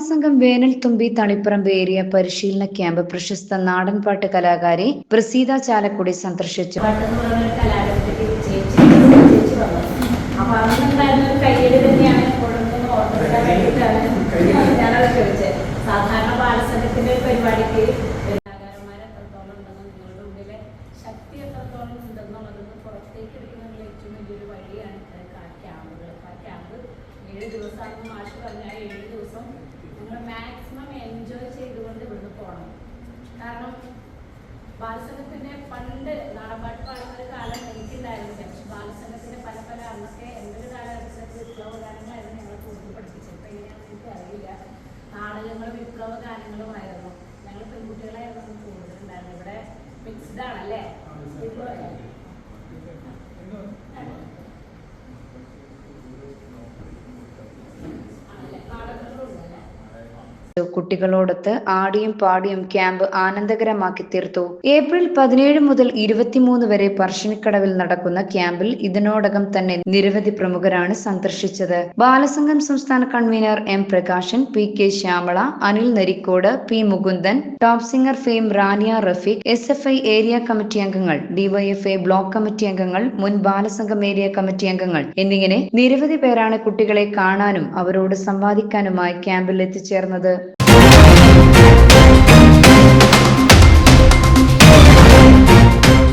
ബാലസംഘം വേനൽ തുമ്പി തളിപ്പറമ്പ് ഏരിയ പരിശീലന ക്യാമ്പ് പ്രശസ്ത നാടൻപാട്ട് കലാകാരി പ്രസീത ചാലക്കുടി സന്ദർശിച്ചു. സാധാരണ ബാലസംഘത്തിന്റെ പരിപാടിക്ക് ദിവസമാണെന്ന് മാഷ് പറഞ്ഞാൽ 7 ദിവസം നിങ്ങൾ മാക്സിമം എൻജോയ് ചെയ്തുകൊണ്ട് ഇവിടുന്ന് പോകണം. കാരണം ബാലസംഘത്തിന്റെ പണ്ട് നാടൻപാട്ട് പാടുന്ന ഒരു കാലം എനിക്കുണ്ടായിരുന്നില്ല. പക്ഷെ ബാലസംഘത്തിന്റെ പല അന്നൊക്കെ എൻ്റെ ഒരു കാലഘട്ടത്തിൽ വിപ്ലവ ഗാനങ്ങളായിരുന്നു ഞങ്ങളെ കൂടുതൽ പഠിപ്പിച്ചത്. ഇപ്പം എങ്ങനെയാണെന്ന് എനിക്കറിയില്ല. നാടകങ്ങളും വിപ്ലവ ഗാനങ്ങളുമായിരുന്നു. ഞങ്ങൾ പെൺകുട്ടികളായിരുന്നു കൂടുതലുണ്ടായിരുന്നു. ഇവിടെ മിക്സ്ഡ് ആണല്ലേ? കുട്ടികളോടൊത്ത് ആടിയും പാടിയും ക്യാമ്പ് ആനന്ദകരമാക്കി തീർത്തു. ഏപ്രിൽ 17 മുതൽ 23 വരെ പറശ്ശിനിക്കടവിൽ നടക്കുന്ന ക്യാമ്പിൽ ഇതിനോടകം തന്നെ നിരവധി പ്രമുഖരാണ് സന്ദർശിച്ചത്. ബാലസംഘം സംസ്ഥാന convener M Prakashan, P K Shyamala, Anil Narikkode, P Mukundan, top singer fame Rania Rafeeq, SFI area committee അംഗങ്ങൾ, DYFA ബ്ലോക്ക് കമ്മിറ്റി അംഗങ്ങൾ, മുൻ ബാലസംഘം ഏരിയ കമ്മിറ്റി അംഗങ്ങൾ എന്നിങ്ങനെ നിരവധി പേരാണ് കുട്ടികളെ കാണാനും അവരോട് സംവാദിക്കാനുമായി ക്യാമ്പിൽ എത്തിച്ചേർന്നത്.